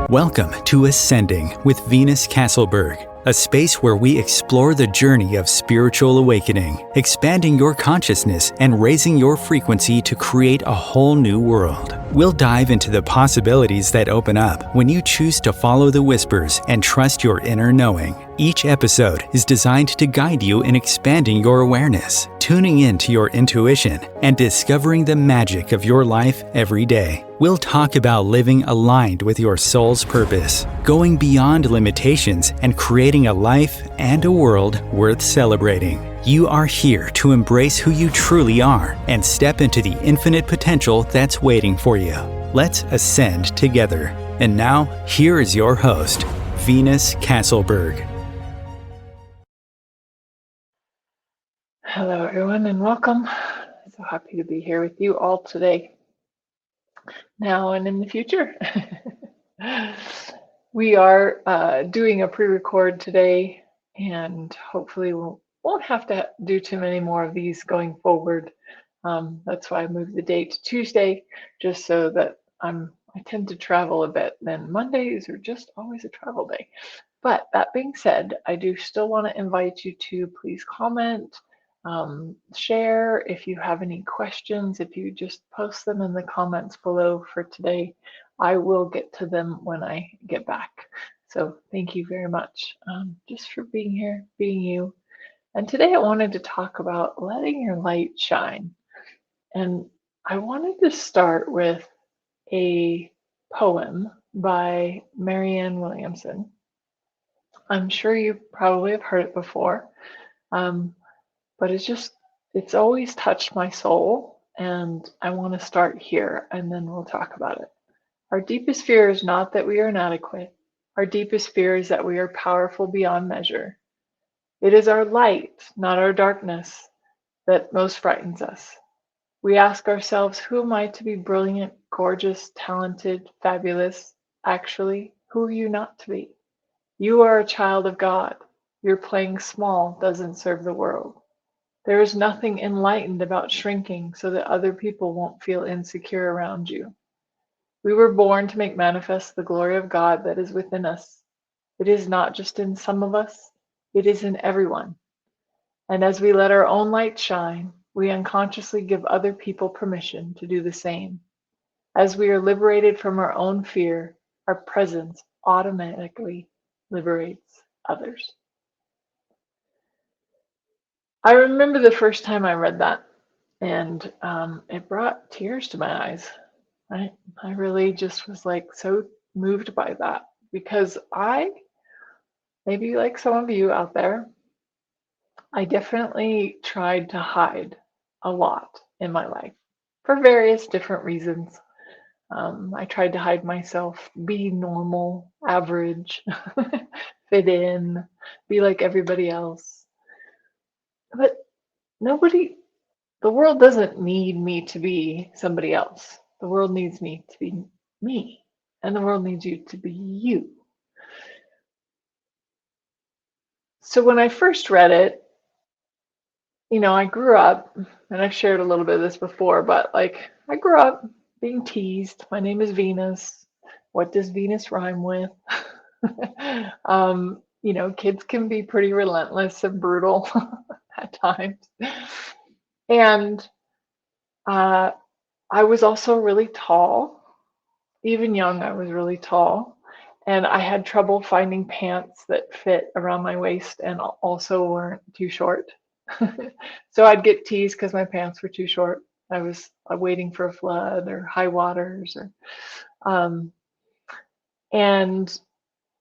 Welcome to Ascending with Venus Castleberg, a space where we explore the journey of spiritual awakening, expanding your consciousness and raising your frequency to create a whole new world. We'll dive into the possibilities that open up when you choose to follow the whispers and trust your inner knowing. Each episode is designed to guide you in expanding your awareness, tuning into your intuition, and discovering the magic of your life every day. We'll talk about living aligned with your soul's purpose, going beyond limitations, and creating a life and a world worth celebrating. You are here to embrace who you truly are and step into the infinite potential that's waiting for you. Let's ascend together. And now, here is your host, Venus Castleberg. Hello, everyone, and welcome. So happy to be here with you all today, now and in the future. We are doing a pre-record today, and hopefully we won't have to do too many more of these going forward. That's why I moved the date to Tuesday, just so that I tend to travel a bit. Then Mondays are just always a travel day. But that being said, I do still want to invite you to please comment, share if you have any questions. If you just post them in the comments below for today, I will get to them when I get back. So thank you very much just for being here, being you. And today I wanted to talk about letting your light shine. And I wanted to start with a poem by Marianne Williamson. I'm sure you probably have heard it before, but it's always touched my soul, and I want to start here, and then we'll talk about it. Our deepest fear is not that we are inadequate. Our deepest fear is that we are powerful beyond measure. It is our light, not our darkness, that most frightens us. We ask ourselves, who am I to be brilliant, gorgeous, talented, fabulous? Actually, who are you not to be? You are a child of God. Your playing small doesn't serve the world. There is nothing enlightened about shrinking so that other people won't feel insecure around you. We were born to make manifest the glory of God that is within us. It is not just in some of us, it is in everyone. And as we let our own light shine, we unconsciously give other people permission to do the same. As we are liberated from our own fear, our presence automatically liberates others. I remember the first time I read that, and it brought tears to my eyes. I really just was like so moved by that, because maybe like some of you out there, I definitely tried to hide a lot in my life for various different reasons. I tried to hide myself, be normal, average, fit in, be like everybody else. But the world doesn't need me to be somebody else. The world needs me to be me, and the world needs you to be you. So when I first read it, I grew up, and I've shared a little bit of this before, but like I grew up being teased. My name is Venus. What does Venus rhyme with? Kids can be pretty relentless and brutal at times. And I was also really tall. Even young, I was really tall. And I had trouble finding pants that fit around my waist and also weren't too short. So I'd get teased because my pants were too short. I was waiting for a flood or high waters, and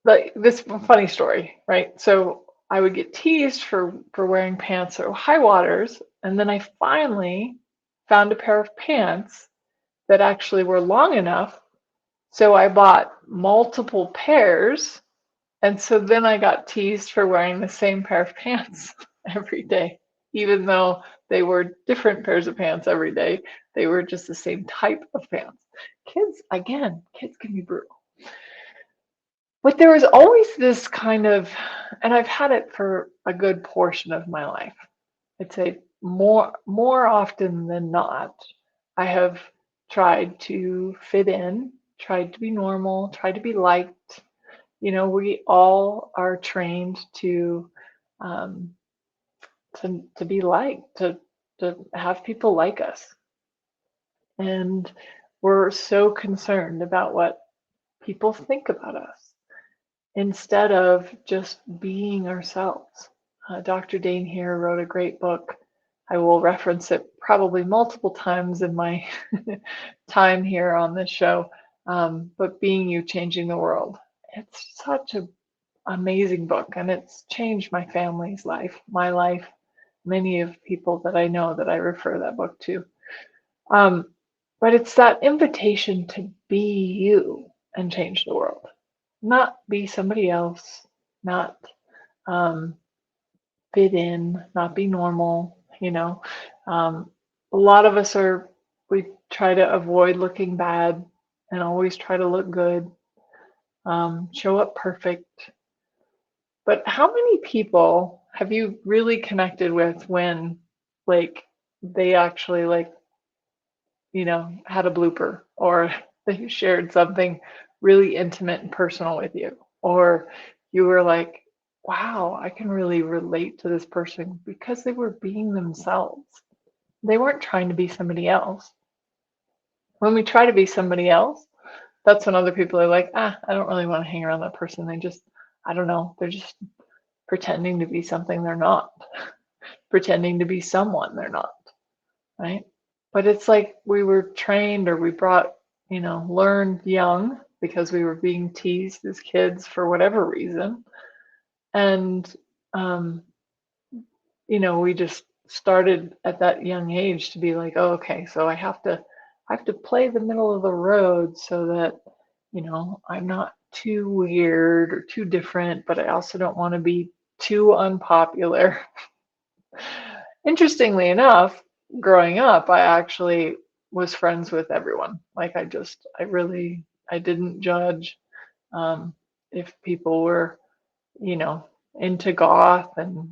like this funny story, right? So I would get teased for wearing pants or high waters, and then I finally found a pair of pants that actually were long enough. So I bought multiple pairs, and so then I got teased for wearing the same pair of pants every day, even though they were different pairs of pants every day. They were just the same type of pants. Kids can be brutal. But there was always this kind of, and I've had it for a good portion of my life. I'd say more often than not, I have tried to fit in tried to be normal, tried to be liked. We all are trained um, to be liked, to have people like us. And we're so concerned about what people think about us instead of just being ourselves. Dr. Dane here wrote a great book. I will reference it probably multiple times in my time here on this show. But Being You, Changing the World. It's such an amazing book, and it's changed my family's life, my life, many of people that I know that I refer that book to. But it's that invitation to be you and change the world, not be somebody else, not um, fit in, not be normal. A lot of us we try to avoid looking bad and always try to look good, show up perfect. But how many people have you really connected with when, like, they actually, like, had a blooper, or they shared something really intimate and personal with you, or you were like, wow, I can really relate to this person because they were being themselves. They weren't trying to be somebody else. When we try to be somebody else, that's when other people are like, I don't really want to hang around that person. I don't know, they're just pretending to be something they're not, pretending to be someone they're not, right? But it's like we were trained, or we learned young because we were being teased as kids for whatever reason. And, we just started at that young age to be like, oh, okay, so I have to play the middle of the road so that, I'm not too weird or too different, but I also don't want to be too unpopular. Interestingly enough, growing up, I actually was friends with everyone. Like, I didn't judge um, if people were, you know, into goth and,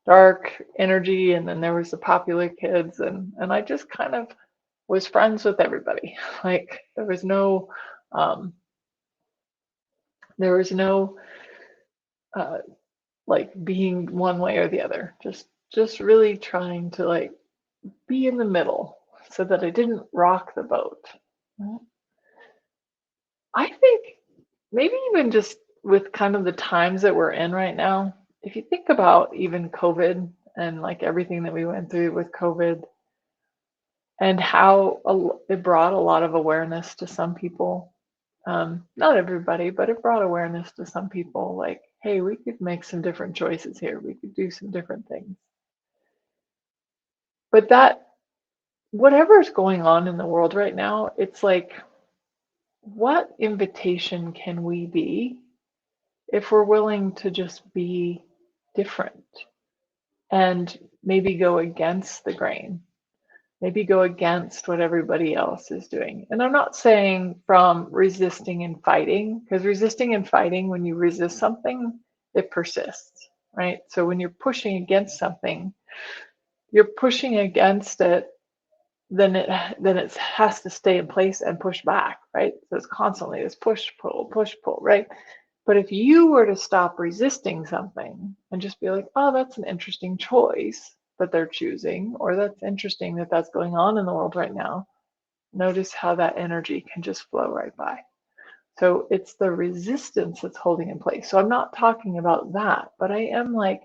dark energy, and then there was the popular kids, and I just kind of was friends with everybody. Like, um, there was no uh, like being one way or the other. Just really trying to, like, be in the middle so that I didn't rock the boat. I think maybe even just with kind of the times that we're in right now, if you think about even COVID and, like, everything that we went through with COVID, and how it brought a lot of awareness to some people. Not everybody, but it brought awareness to some people, like, hey, we could make some different choices here. We could do some different things. But whatever's going on in the world right now, it's like, what invitation can we be if we're willing to just be different and maybe go against the grain, maybe go against what everybody else is doing? And I'm not saying from resisting and fighting, because resisting and fighting, when you resist something, it persists, right? So when you're pushing against something, you're pushing against it, then it has to stay in place and push back, right? So it's constantly this push pull, right? But if you were to stop resisting something and just be like, oh, that's an interesting choice that they're choosing, or that's interesting that that's going on in the world right now, notice how that energy can just flow right by. So it's the resistance that's holding in place. So I'm not talking about that, but I am like,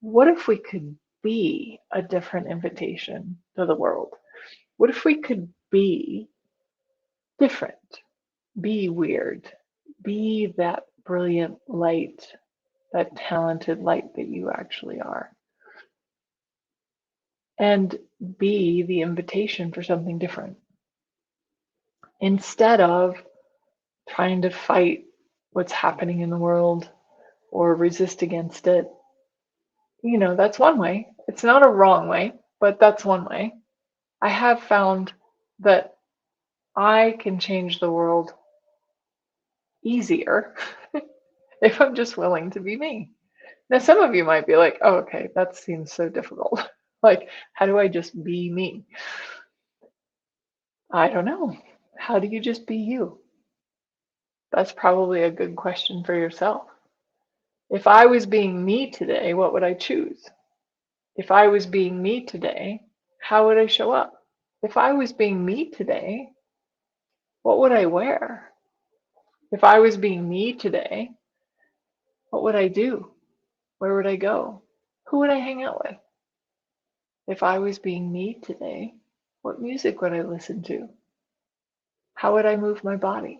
what if we could be a different invitation to the world? What if we could be different, be weird, be that brilliant light, that talented light that you actually are, and be the invitation for something different instead of trying to fight what's happening in the world or resist against it? That's one way. It's not a wrong way, but that's one way. I have found that I can change the world easier if I'm just willing to be me. Now, some of you might be like, oh, okay, that seems so difficult. Like, how do I just be me? I don't know. How do you just be you? That's probably a good question for yourself. If I was being me today, what would I choose? If I was being me today, how would I show up? If I was being me today, what would I wear? If I was being me today, what would I do? Where would I go? Who would I hang out with? If I was being me today, what music would I listen to? How would I move my body?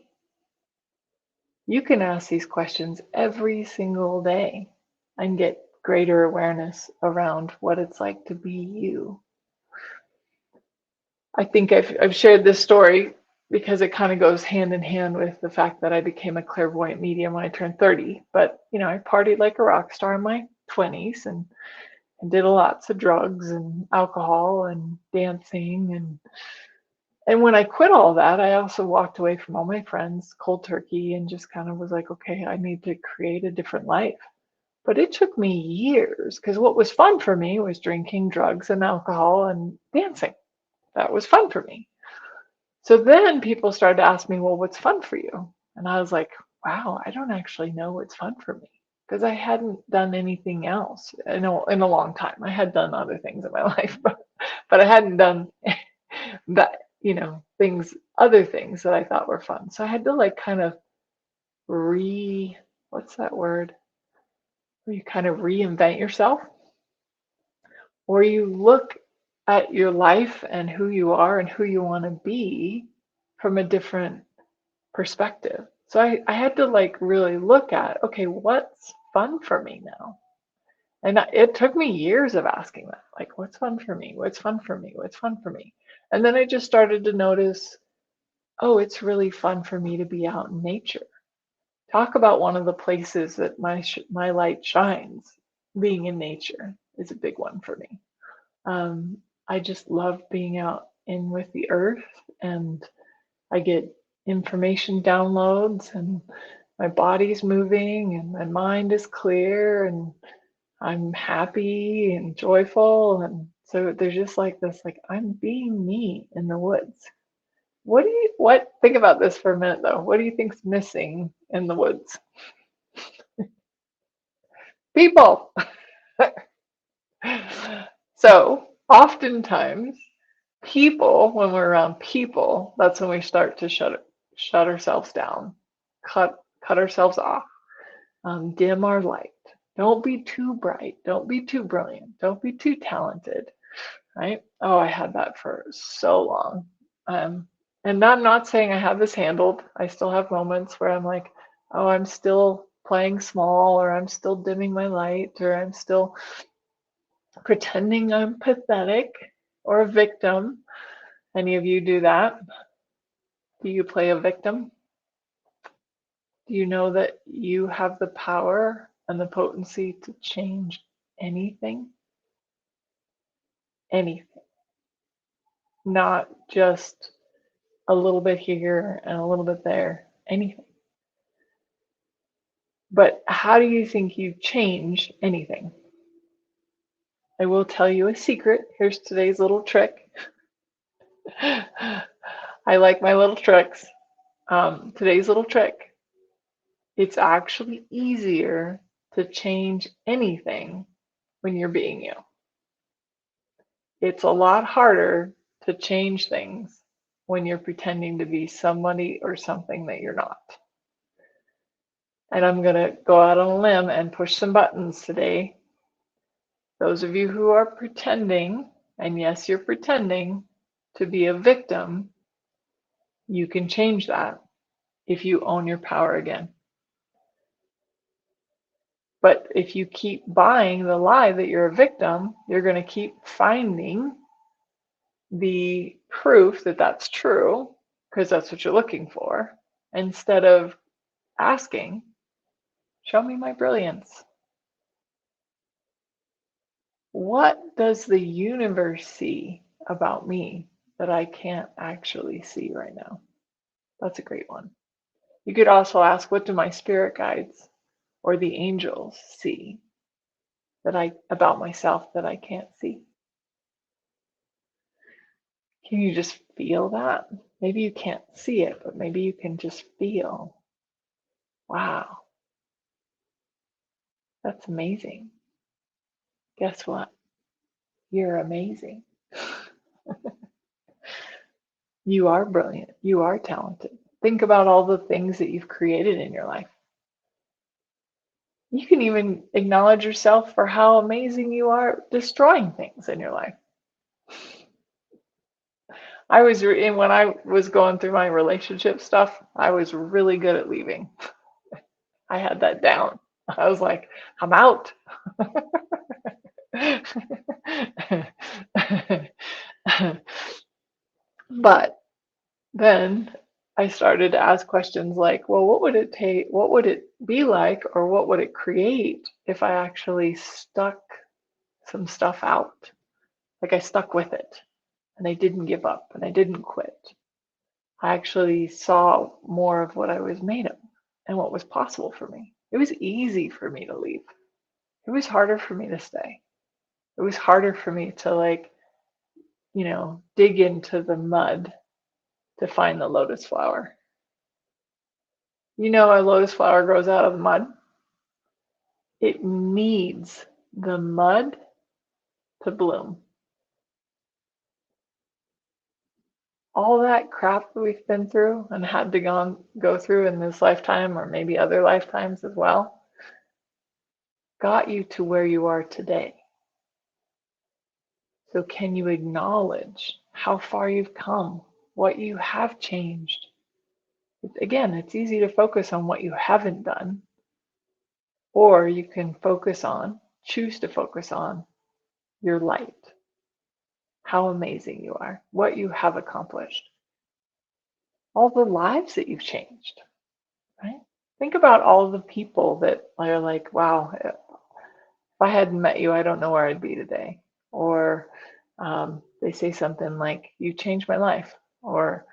You can ask these questions every single day and get greater awareness around what it's like to be you. I think I've shared this story because it kind of goes hand in hand with the fact that I became a clairvoyant medium when I turned 30. But I partied like a rock star in my 20s and did lots of drugs and alcohol and dancing and when I quit all that, I also walked away from all my friends cold turkey and just kind of was like, okay, I need to create a different life. But it took me years because what was fun for me was drinking drugs and alcohol and dancing. That was fun for me. So then people started to ask me, well, what's fun for you? And I was like, wow, I don't actually know what's fun for me because I hadn't done anything else in a long time. I had done other things in my life, but I hadn't done that, other things that I thought were fun. So I had to like kind of what's that word? Where you kind of reinvent yourself, or you look at your life and who you are and who you want to be from a different perspective. So I had to like really look at, okay, what's fun for me now? And it took me years of asking that, like, what's fun for me? What's fun for me? What's fun for me? And then I just started to notice, oh, it's really fun for me to be out in nature. Talk about one of the places that my light shines. Being in nature is a big one for me. I just love being out in with the earth, and I get information downloads, and my body's moving, and my mind is clear, and I'm happy and joyful, and so there's just like this, like I'm being me in the woods. Think about this for a minute though. What do you think's missing in the woods? People. So oftentimes people, when we're around people, that's when we start to shut ourselves down, cut ourselves off, dim our light. Don't be too bright. Don't be too brilliant. Don't be too talented. Right? Oh, I had that for so long. And I'm not saying I have this handled. I still have moments where I'm like, oh, I'm still playing small, or I'm still dimming my light, or I'm still pretending I'm pathetic or a victim. Any of you do that? Do you play a victim? Do you know that you have the power and the potency to change anything? Anything. Not just a little bit here and a little bit there. Anything. But how do you think you change anything? I will tell you a secret. Here's today's little trick. I like my little tricks. Today's little trick. It's actually easier to change anything when you're being you. It's a lot harder to change things when you're pretending to be somebody or something that you're not. And I'm going to go out on a limb and push some buttons today. Those of you who are pretending, and yes, you're pretending to be a victim, you can change that if you own your power again. But if you keep buying the lie that you're a victim, you're going to keep finding the proof that that's true, because that's what you're looking for, instead of asking, show me my brilliance. What does the universe see about me that I can't actually see right now? That's a great one. You could also ask, what do my spirit guides or the angels see about myself that I can't see? Can you just feel that? Maybe you can't see it, but maybe you can just feel, wow, that's amazing. Guess what? You're amazing. You are brilliant. You are talented. Think about all the things that you've created in your life. You can even acknowledge yourself for how amazing you are destroying things in your life. And when I was going through my relationship stuff, I was really good at leaving. I had that down. I was like, I'm out. But then I started to ask questions like, well, what would it take? What would it be like, or what would it create if I actually stuck some stuff out? Like I stuck with it and I didn't give up and I didn't quit. I actually saw more of what I was made of and what was possible for me. It was easy for me to leave. It was harder for me to stay. It was harder for me to dig into the mud to find the lotus flower. You know, a lotus flower grows out of the mud. It needs the mud to bloom. All that crap that we've been through and had to go through in this lifetime, or maybe other lifetimes as well, got you to where you are today. So can you acknowledge how far you've come, what you have changed? Again, it's easy to focus on what you haven't done, or you can choose to focus on your light, how amazing you are, what you have accomplished, all the lives that you've changed, right? Think about all the people that are like, wow, if I hadn't met you, I don't know where I'd be today. Or they say something like, you changed my life. Or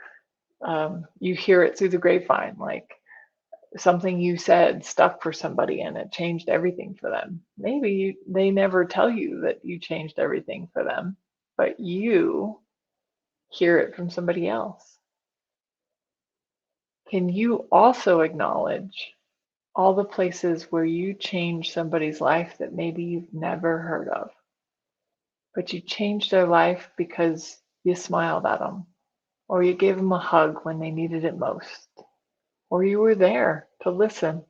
you hear it through the grapevine, like something you said stuck for somebody and it changed everything for them. Maybe they never tell you that you changed everything for them, but you hear it from somebody else. Can you also acknowledge all the places where you changed somebody's life that maybe you've never heard of, but you changed their life because you smiled at them, or you gave them a hug when they needed it most, or you were there to listen?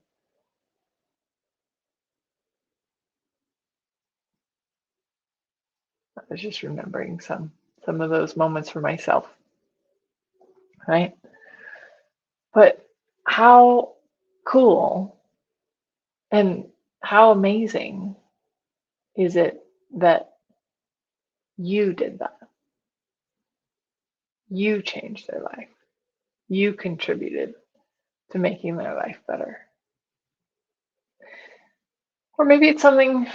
I was just remembering some of those moments for myself, right? But how cool and how amazing is it that you did that? You changed their life. You contributed to making their life better. Or maybe it's something,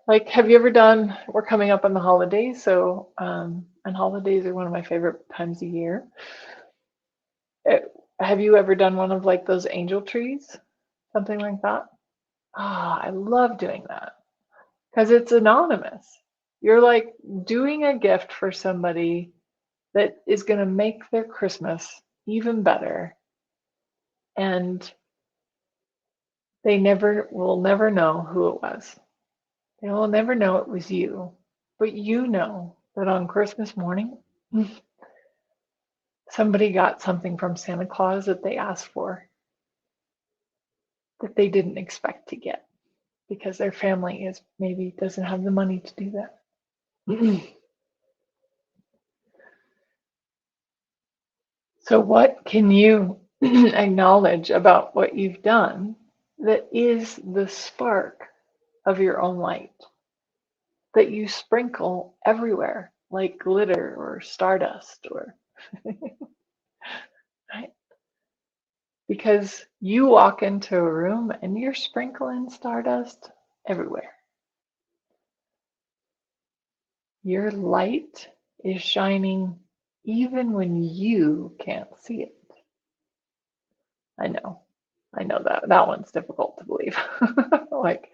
like, have you ever done, we're coming up on the holidays, so, and holidays are one of my favorite times of year. Uh, Have you ever done one of like those angel trees? Something like that? Ah, I love doing that because it's anonymous. You're like doing a gift for somebody that is going to make their Christmas even better, and they will never know who it was. They will never know it was you, but you know that on Christmas morning, somebody got something from Santa Claus that they asked for, that they didn't expect to get because their family maybe doesn't have the money to do that. So what can you acknowledge about what you've done that is the spark of your own light that you sprinkle everywhere like glitter or stardust, or right? Because you walk into a room and you're sprinkling stardust everywhere. Your light is shining even when you can't see it. I know that one's difficult to believe. Like,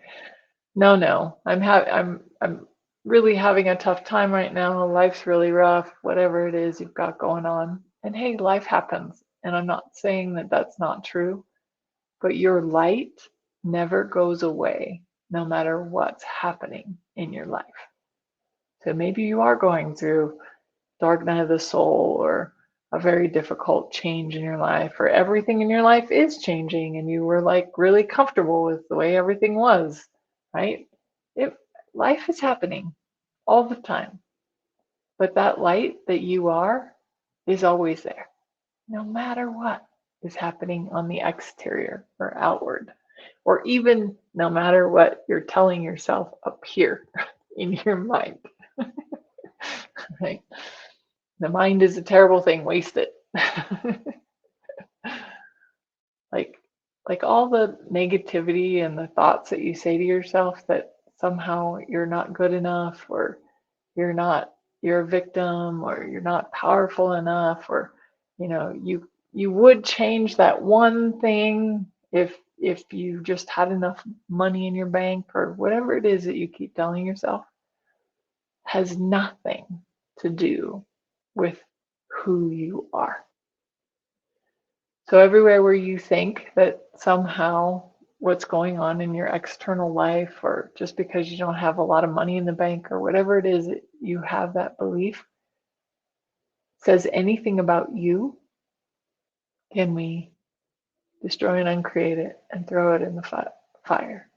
no, I'm really having a tough time right now, life's really rough, whatever it is you've got going on. And hey, life happens. And I'm not saying that that's not true, but your light never goes away no matter what's happening in your life. So maybe you are going through dark night of the soul or a very difficult change in your life, or everything in your life is changing and you were like really comfortable with the way everything was, right? It, life is happening all the time, but that light that you are is always there, no matter what is happening on the exterior or outward, or even no matter what you're telling yourself up here in your mind, right? The mind is a terrible thing, waste it. like like all the negativity and the thoughts that you say to yourself that somehow you're not good enough, or you're not, you're a victim, or you're not powerful enough, or you would change that one thing if you just had enough money in your bank, or whatever it is that you keep telling yourself, has nothing to do with who you are. So everywhere where you think that somehow what's going on in your external life, or just because you don't have a lot of money in the bank, or whatever it is that you have that belief, says anything about you, can we destroy and uncreate it and throw it in the fire?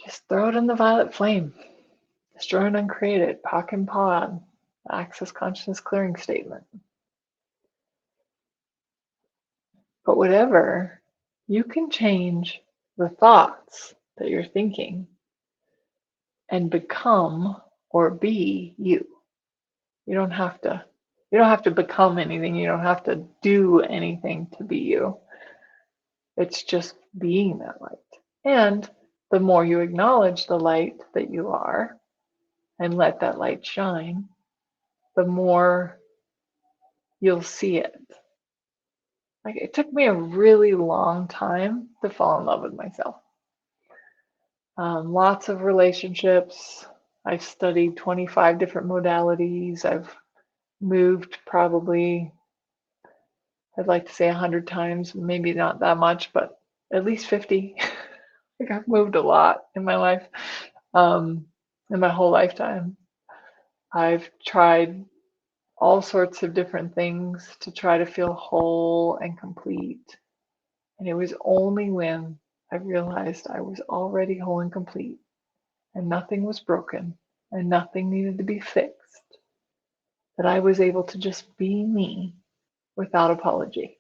Just throw it in the violet flame. Destroy and uncreate it. POC and POD. Access Consciousness Clearing Statement. But whatever, you can change the thoughts that you're thinking and become or be you. You don't have to become anything. You don't have to do anything to be you. It's just being that light. And the more you acknowledge the light that you are and let that light shine, the more you'll see it. Like, it took me a really long time to fall in love with myself. Lots of relationships. I've studied 25 different modalities. I've moved probably, I'd like to say 100 times, maybe not that much, but at least 50. Like, I've moved a lot in my life, in my whole lifetime. I've tried all sorts of different things to try to feel whole and complete. And it was only when I realized I was already whole and complete, and nothing was broken, and nothing needed to be fixed, that I was able to just be me without apology.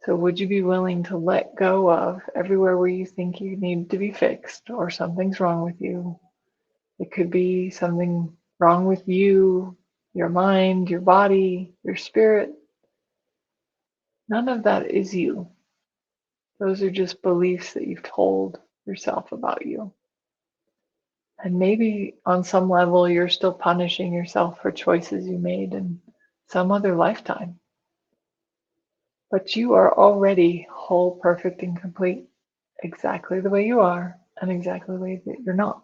So would you be willing to let go of everywhere where you think you need to be fixed, or something's wrong with you? It could be something wrong with you, your mind, your body, your spirit. None of that is you. Those are just beliefs that you've told yourself about you. And maybe on some level, you're still punishing yourself for choices you made in some other lifetime. But you are already whole, perfect, and complete, exactly the way you are and exactly the way that you're not.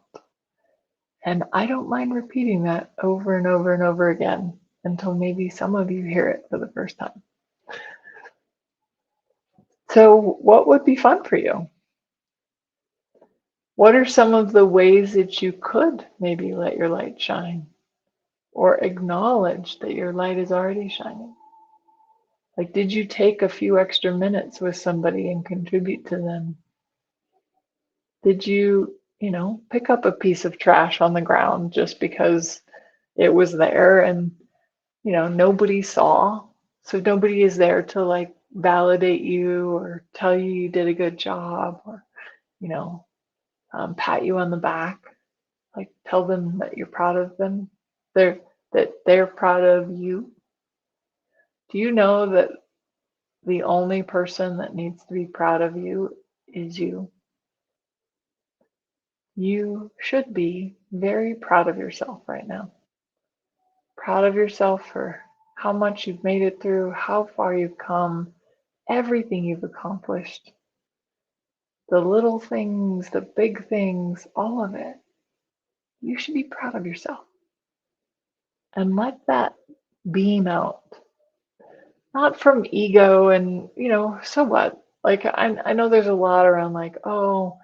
And I don't mind repeating that over and over and over again until maybe some of you hear it for the first time. So, what would be fun for you? What are some of the ways that you could maybe let your light shine, or acknowledge that your light is already shining? Like, did you take a few extra minutes with somebody and contribute to them? Did you, pick up a piece of trash on the ground just because it was there and, nobody saw? So nobody is there to like validate you or tell you you did a good job, or, pat you on the back, like tell them that you're proud of them, that they're proud of you. Do you know that the only person that needs to be proud of you is you? You should be very proud of yourself right now. Proud of yourself for how much you've made it through, how far you've come, everything you've accomplished. the little things, the big things, all of it. You should be proud of yourself and let that beam out. Not from ego and, so what? Like I know there's a lot around like, oh,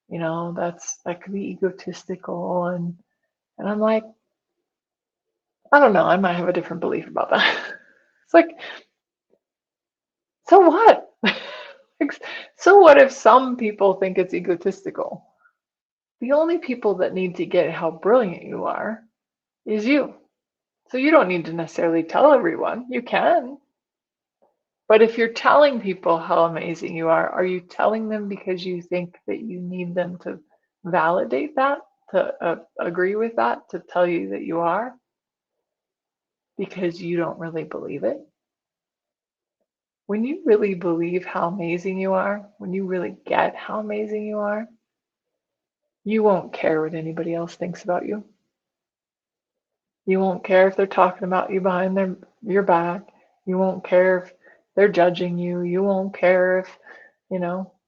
that could be egotistical and I'm like, I don't know, I might have a different belief about that. It's like, so what? Like, so what if some people think it's egotistical? The only people that need to get how brilliant you are is you. So you don't need to necessarily tell everyone. You can. But if you're telling people how amazing you are you telling them because you think that you need them to validate that, to agree with that, to tell you that you are, because you don't really believe it? When you really believe how amazing you are, when you really get how amazing you are, you won't care what anybody else thinks about you. You won't care if they're talking about you behind your back. You won't care if they're judging you. You won't care if,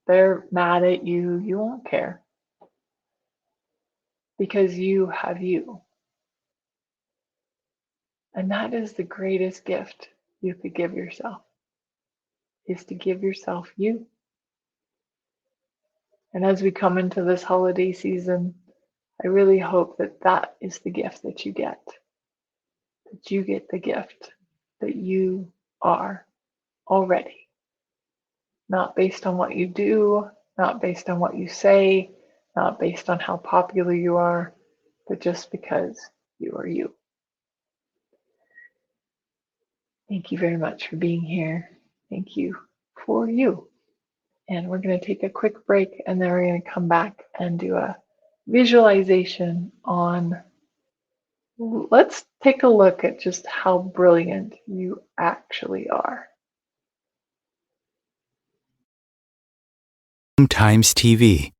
they're mad at you. You won't care because you have you. And that is the greatest gift you could give yourself, is to give yourself you. And as we come into this holiday season, I really hope that that is the gift that you get the gift that you are already, not based on what you do, not based on what you say, not based on how popular you are, but just because you are you. Thank you very much for being here. Thank you for you. And we're going to take a quick break and then we're going to come back and do a visualization on. Let's take a look at just how brilliant you actually are. Times TV.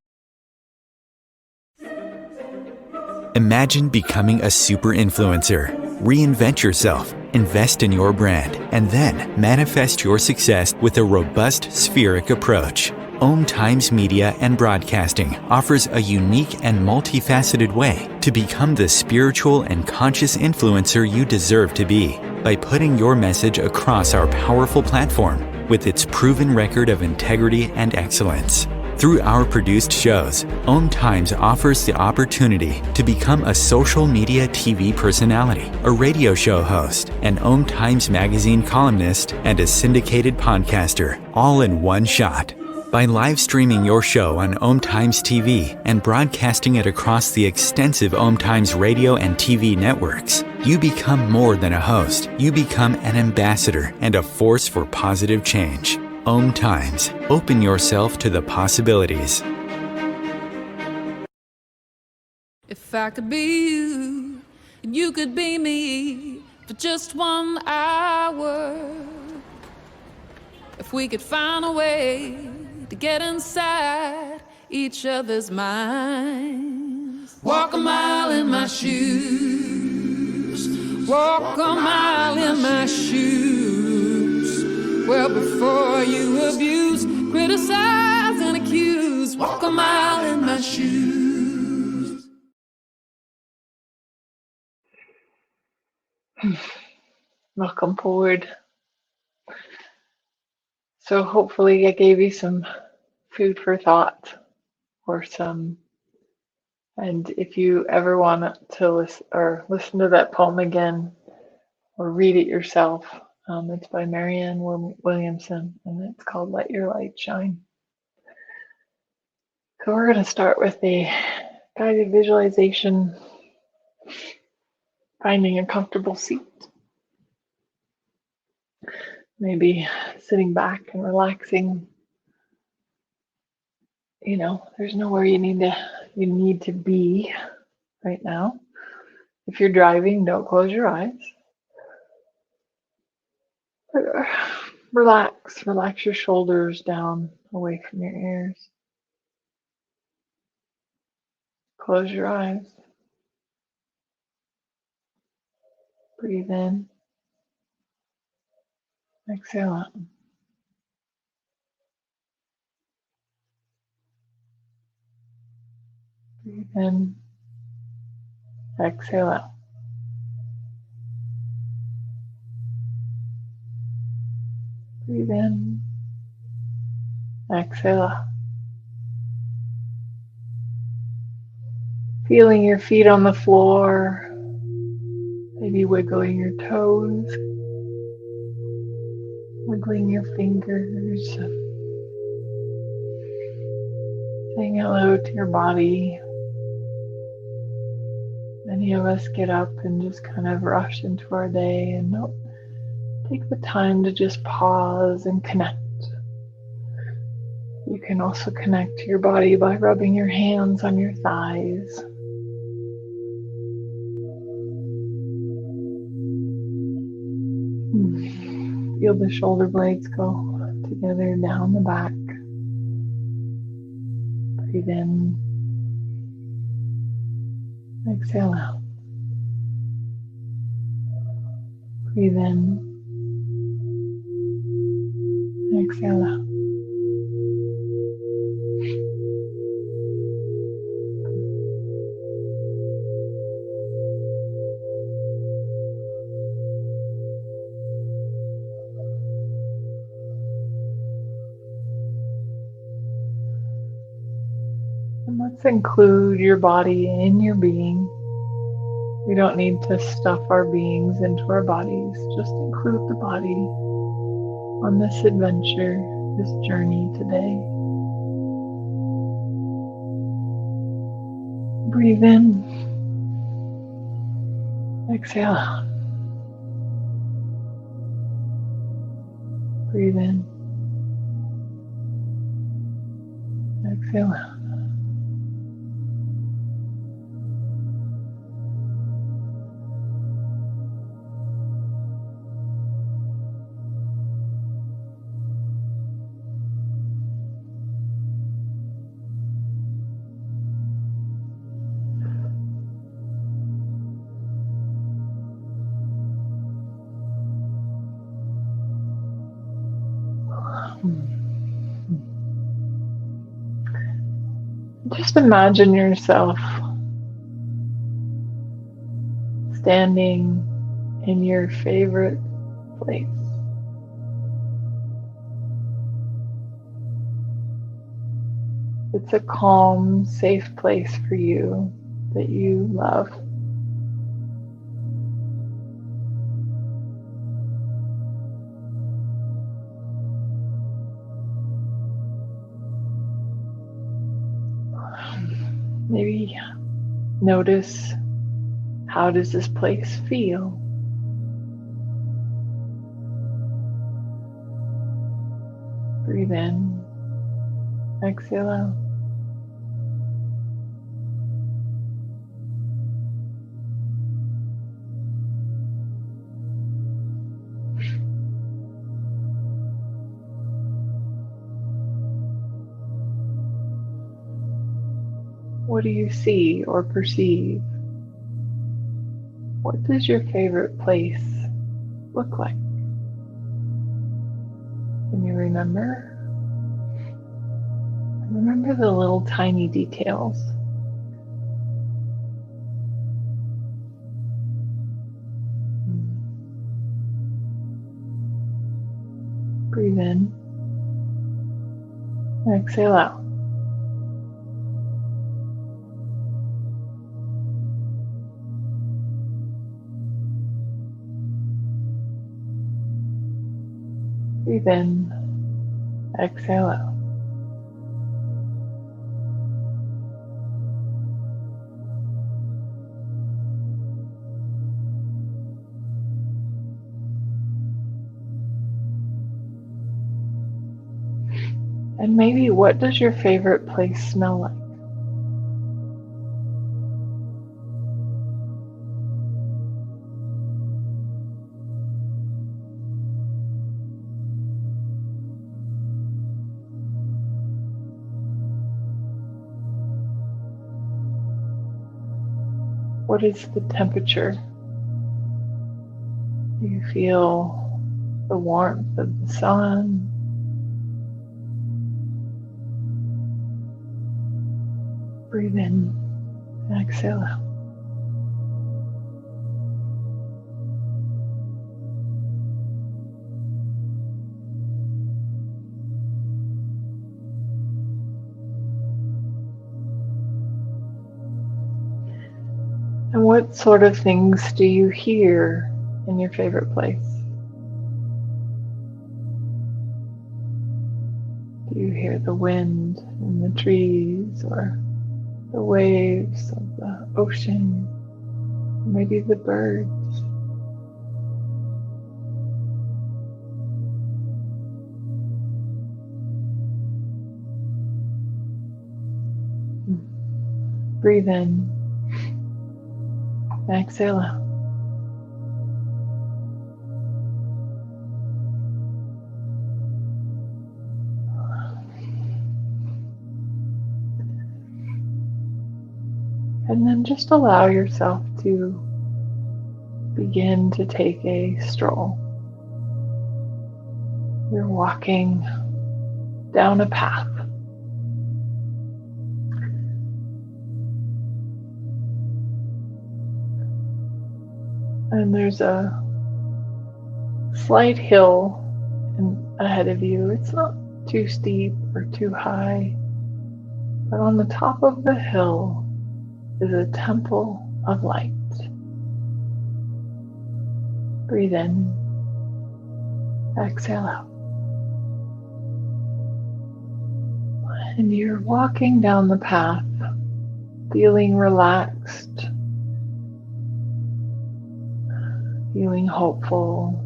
Imagine becoming a super influencer. Reinvent yourself, invest in your brand, and then manifest your success with a robust spheric approach. Om Times Media and Broadcasting offers a unique and multifaceted way to become the spiritual and conscious influencer you deserve to be by putting your message across our powerful platform with its proven record of integrity and excellence. Through our produced shows, Om Times offers the opportunity to become a social media TV personality, a radio show host, an Om Times magazine columnist, and a syndicated podcaster, all in one shot. By live streaming your show on Om Times TV and broadcasting it across the extensive Om Times radio and TV networks, you become more than a host. You become an ambassador and a force for positive change. Om Times. Open yourself to the possibilities. If I could be you, and you could be me for just 1 hour. If we could find a way to get inside each other's minds. Walk a mile in my shoes. Walk a mile in my shoes. Well, before you abuse, criticize, and accuse, walk a mile in my shoes. Welcome forward. So hopefully I gave you some food for thought and if you ever want to listen to that poem again or read it yourself, it's by Marianne Williamson and it's called Let Your Light Shine. So we're going to start with a guided visualization, finding a comfortable seat. Maybe sitting back and relaxing. There's nowhere you need to be right now. If you're driving, don't close your eyes. Relax your shoulders down away from your ears. Close your eyes. Breathe in. Exhale out. Breathe in. Exhale out. Breathe in. Exhale out. Feeling your feet on the floor, maybe wiggling your toes, wiggling your fingers, saying hello to your body. Many of us get up and just kind of rush into our day and don't take the time to just pause and connect. You can also connect to your body by rubbing your hands on your thighs. Feel the shoulder blades go together down the back. Breathe in. Exhale out. Breathe in. Exhale out. And let's include your body in your being. We don't need to stuff our beings into our bodies. Just include the body on this adventure, this journey today. Breathe in. Exhale out. Breathe in. Exhale out. Just imagine yourself standing in your favorite place. It's a calm, safe place for you that you love. Maybe notice, how does this place feel? Breathe in, exhale out. What do you see or perceive? What does your favorite place look like? Can you remember? Remember the little tiny details. Breathe in. Exhale out. Breathe in, exhale out. And maybe, what does your favorite place smell like? What is the temperature? Do you feel the warmth of the sun? Breathe in, Exhale out. And what sort of things do you hear in your favorite place? Do you hear the wind in the trees, or the waves of the ocean, maybe the birds? Breathe in. Exhale out. And then just allow yourself to begin to take a stroll. You're walking down a path. And there's a slight hill ahead of you. It's not too steep or too high, but on the top of the hill is a temple of light. Breathe in, exhale out. And you're walking down the path, feeling relaxed, feeling hopeful.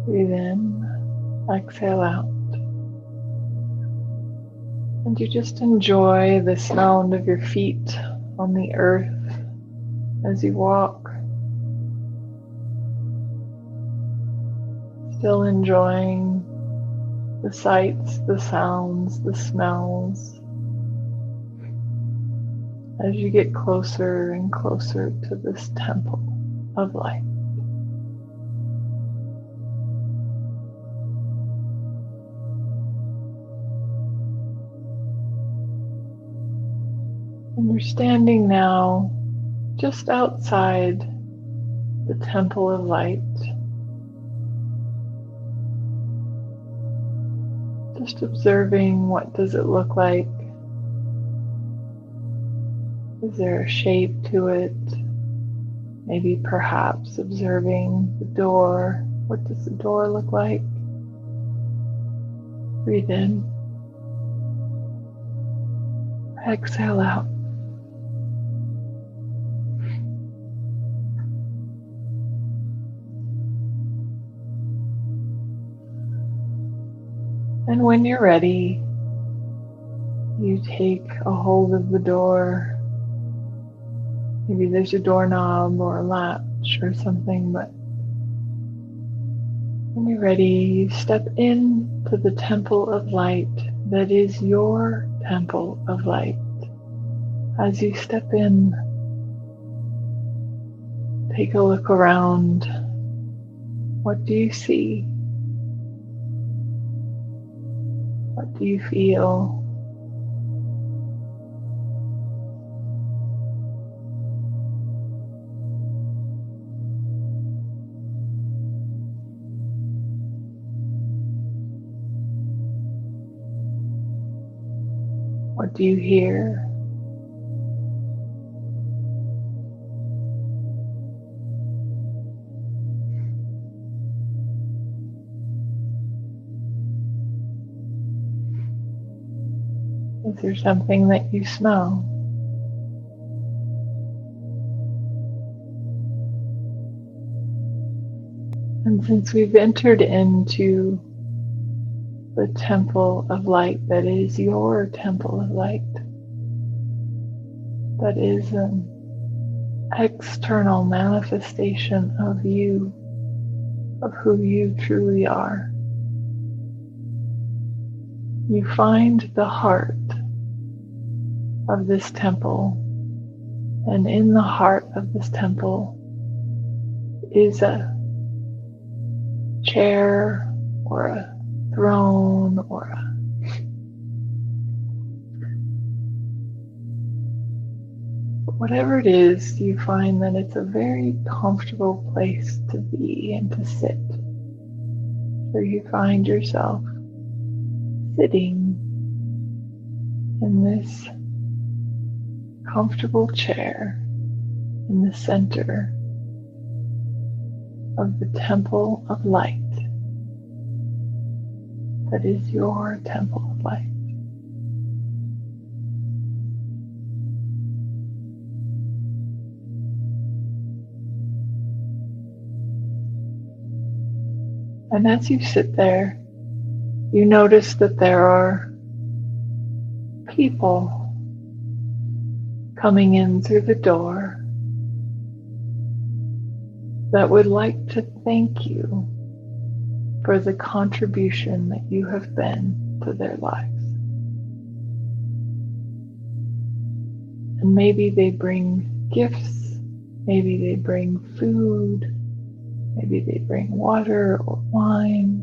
Breathe in, exhale out. And you just enjoy the sound of your feet on the earth as you walk. Still enjoying the sights, the sounds, the smells as you get closer and closer to this temple of light. And you're standing now just outside the temple of light, just observing what does it look like. Is there a shape to it? Maybe perhaps observing the door. What does the door look like? Breathe in. Exhale out. And when you're ready, you take a hold of the door. Maybe there's a doorknob or a latch or something, but when you're ready, you step into the temple of light that is your temple of light. As you step in, take a look around. What do you see? What do you feel? What do you hear? Is there something that you smell? And since we've entered into the temple of light that is your temple of light, that is an external manifestation of you, of who you truly are, you find the heart of this temple. And in the heart of this temple is a chair or a throne or whatever it is, you find that it's a very comfortable place to be and to sit. So you find yourself sitting in this comfortable chair in the center of the temple of light that is your temple of light. And as you sit there, you notice that there are people coming in through the door that would like to thank you for the contribution that you have been to their lives. And maybe they bring gifts, maybe they bring food, maybe they bring water or wine.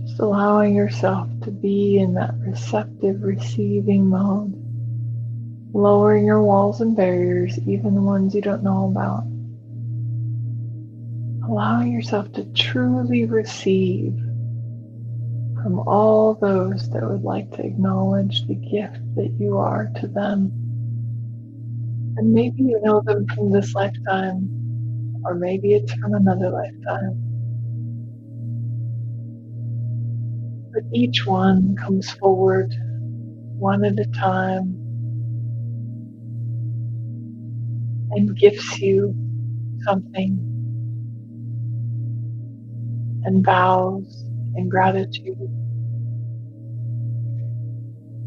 Just allowing yourself to be in that receptive, receiving mode. Lowering your walls and barriers, even the ones you don't know about. Allowing yourself to truly receive from all those that would like to acknowledge the gift that you are to them. And maybe you know them from this lifetime, or maybe it's from another lifetime. But each one comes forward one at a time and gifts you something and bows in gratitude.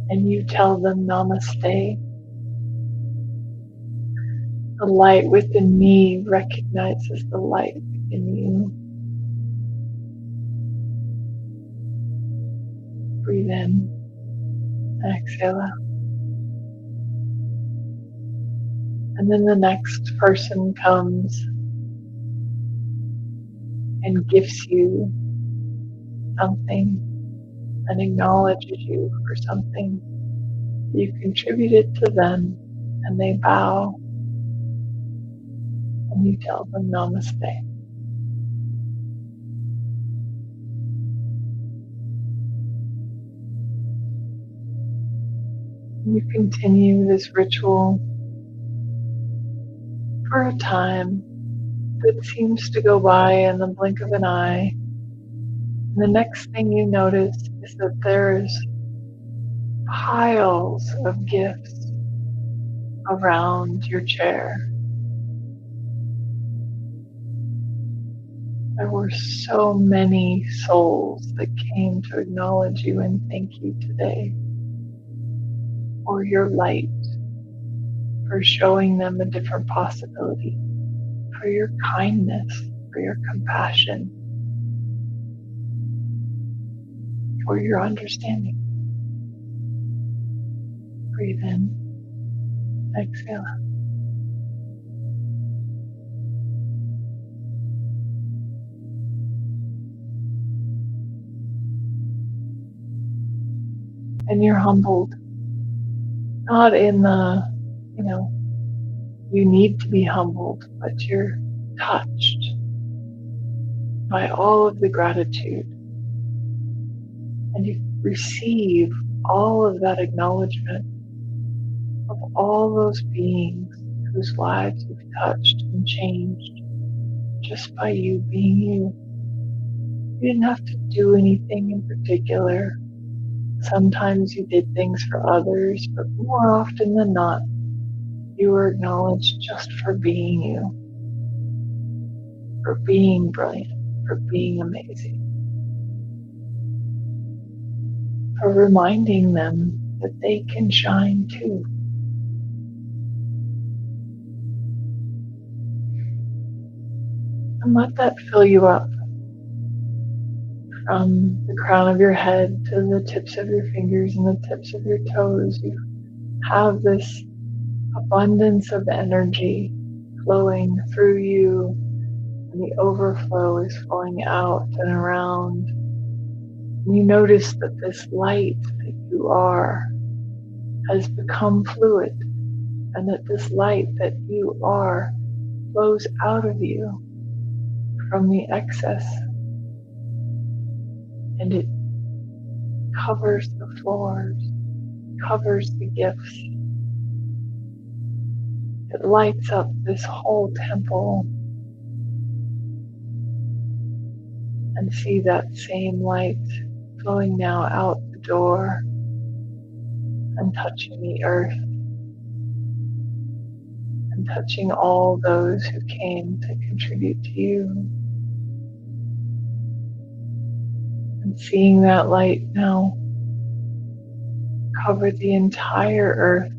And you tell them namaste. The light within me recognizes the light within you. Breathe in and exhale out. And then the next person comes and gives you something and acknowledges you for something. You contributed to them and they bow and you tell them namaste. You continue this ritual for a time that seems to go by in the blink of an eye. And the next thing you notice is that there's piles of gifts around your chair. There were so many souls that came to acknowledge you and thank you today for your light, for showing them a different possibility, for your kindness, for your compassion, for your understanding. Breathe in, exhale out. And you're humbled, not in the, you need to be humbled, but you're touched by all of the gratitude. And you receive all of that acknowledgement of all those beings whose lives you've touched and changed just by you being you. You didn't have to do anything in particular. Sometimes you did things for others, but more often than not, you were acknowledged just for being you, for being brilliant, for being amazing, for reminding them that they can shine too. And let that fill you up. From the crown of your head to the tips of your fingers and the tips of your toes, you have this abundance of energy flowing through you, and the overflow is flowing out and around. And you notice that this light that you are has become fluid, and that this light that you are flows out of you from the excess, and it covers the floors, covers the gifts. It lights up this whole temple. And see that same light flowing now out the door and touching the earth and touching all those who came to contribute to you. And seeing that light now cover the entire earth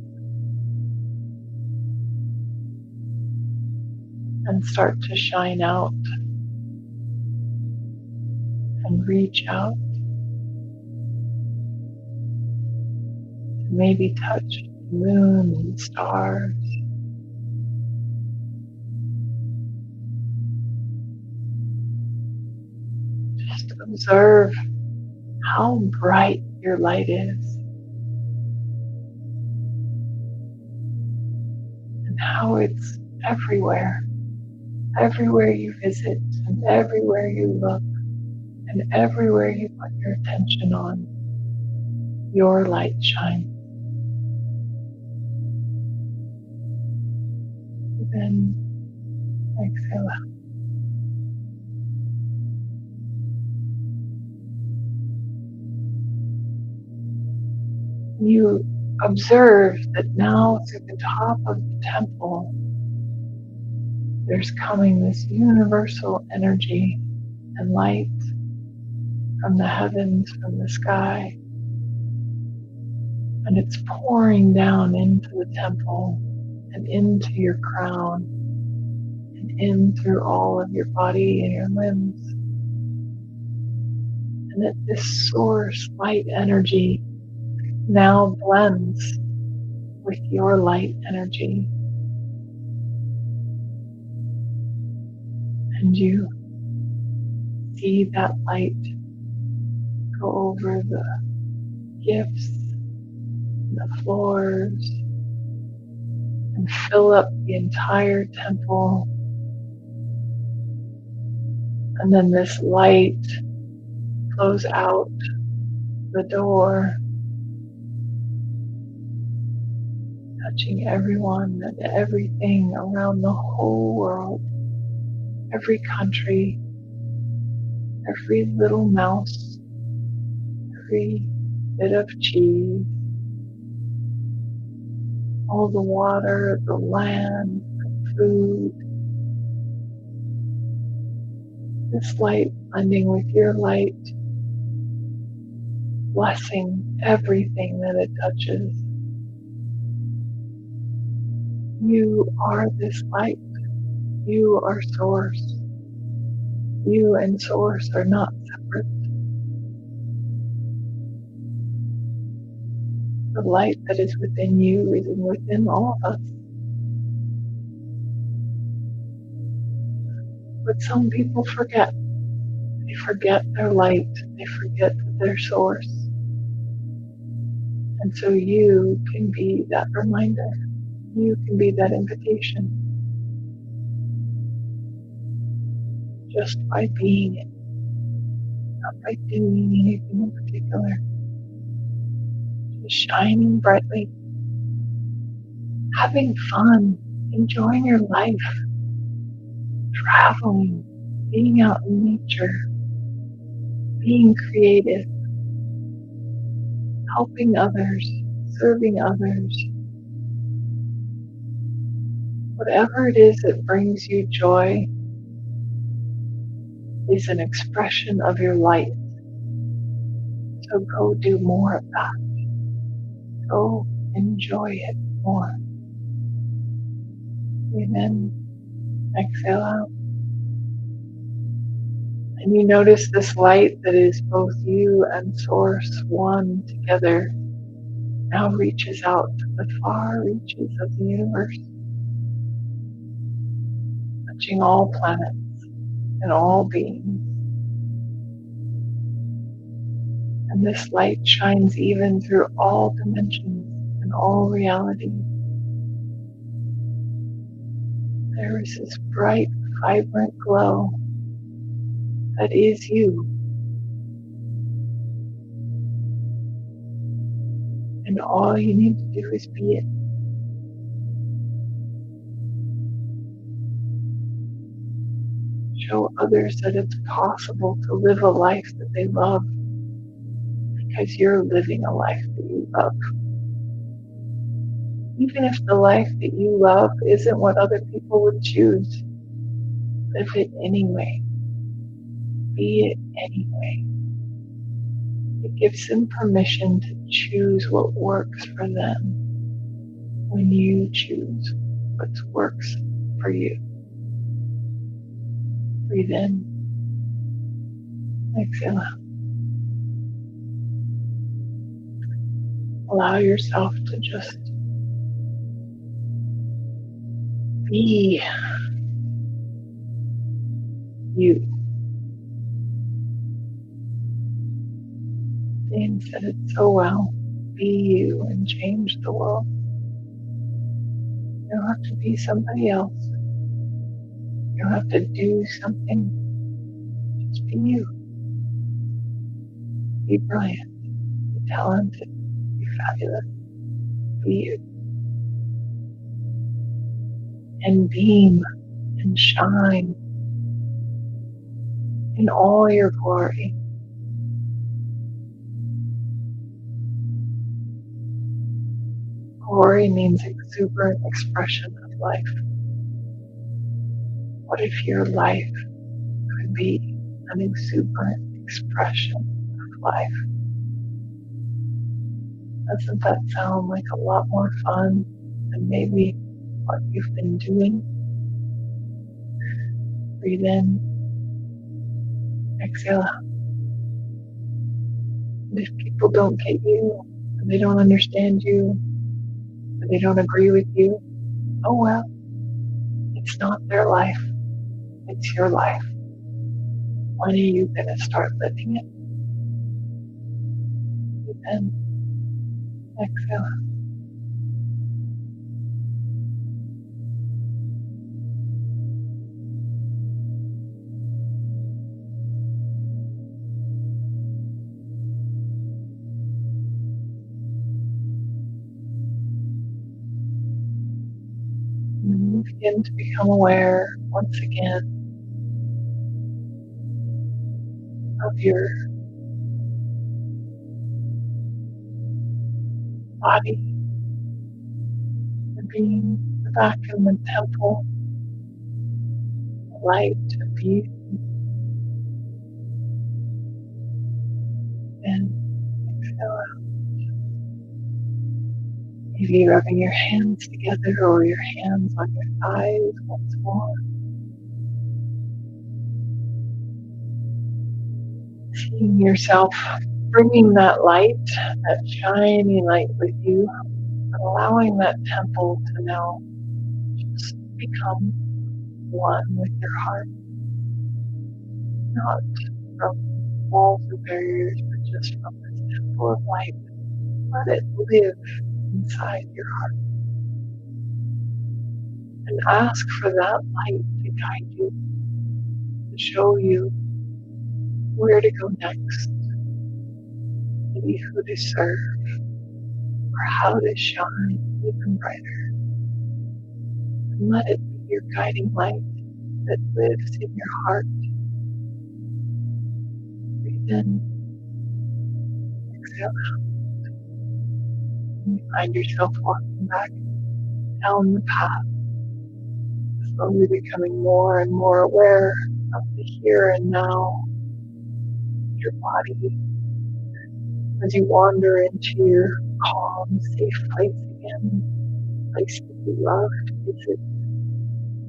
and start to shine out and reach out to maybe touch the moon and stars. Just observe how bright your light is and how it's everywhere. Everywhere you visit and everywhere you look and everywhere you put your attention on, your light shines. Then exhale out. You observe that now through the top of the temple, there's coming this universal energy and light from the heavens, from the sky. And it's pouring down into the temple and into your crown and in through all of your body and your limbs. And that this source light energy now blends with your light energy. And you see that light go over the gifts, the floors, and fill up the entire temple. And then this light flows out the door, touching everyone and everything around the whole world, every country, every little mouse, every bit of cheese, all the water, the land, the food. This light blending with your light, blessing everything that it touches. You are this light. You are source. You and source are not separate. The light that is within you is within all of us. But some people forget. They forget their light. They forget their source. And so you can be that reminder. You can be that invitation. Just by being it. Not by doing anything in particular. Just shining brightly. Having fun. Enjoying your life. Traveling. Being out in nature. Being creative. Helping others. Serving others. Whatever it is that brings you joy is an expression of your light. So go do more of that. Go enjoy it more. Amen. Exhale out. And you notice this light that is both you and Source one together now reaches out to the far reaches of the universe, touching all planets and all beings. And this light shines even through all dimensions and all reality. There is this bright, vibrant glow that is you. And all you need to do is be it. Show others that it's possible to live a life that they love because you're living a life that you love. Even if the life that you love isn't what other people would choose, live it anyway. Be it anyway. It gives them permission to choose what works for them when you choose what works for you. Breathe in. Exhale out. Allow yourself to just be you. Jane said it so well. Be you and change the world. You don't have to be somebody else. You don't have to do something. Just be you. Be brilliant. Be talented. Be fabulous. Be you. And beam and shine in all your glory. Glory means exuberant expression of life. What if your life could be an exuberant expression of life? Doesn't that sound like a lot more fun than maybe what you've been doing? Breathe in, exhale out. And if people don't get you, and they don't understand you, and they don't agree with you, oh well, it's not their life, it's your life. When are you going to start living it? Breathe in, exhale out. And begin to become aware once again of your body, the being, the vacuum and temple, the light and beauty, and exhale out. Maybe rubbing your hands together or your hands on your thighs once more. Seeing yourself bringing that light, that shiny light with you, and allowing that temple to now just become one with your heart. Not from walls or barriers, but just from this temple of light. Let it live inside your heart. And ask for that light to guide you, to show you where to go next, maybe who to serve, or how to shine even brighter. And let it be your guiding light that lives in your heart. Breathe in, exhale out. And you find yourself walking back down the path, slowly becoming more and more aware of the here and now, your body, as you wander into your calm, safe place again, place that you love to visit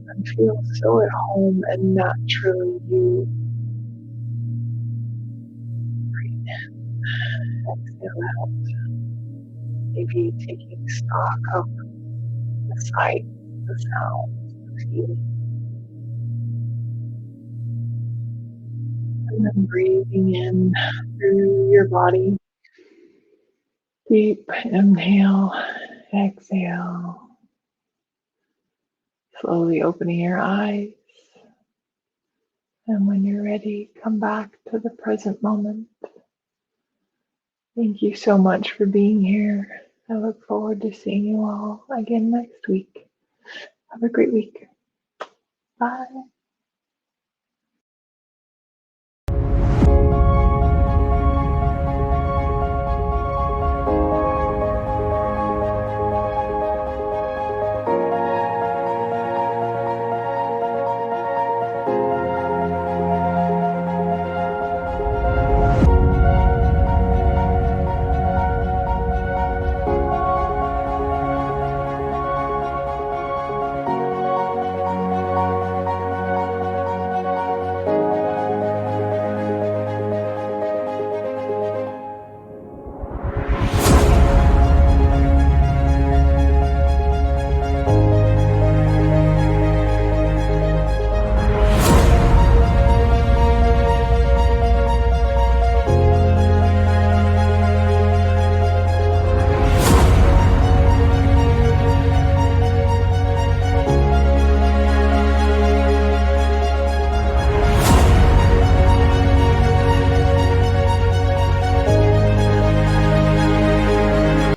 and feel so at home and naturally you. exhale out. Maybe taking stock of the sight, the sound, the feeling. And then breathing in through your body. Deep inhale, exhale. Slowly opening your eyes. And when you're ready, come back to the present moment. Thank you so much for being here. I look forward to seeing you all again next week. Have a great week. Bye.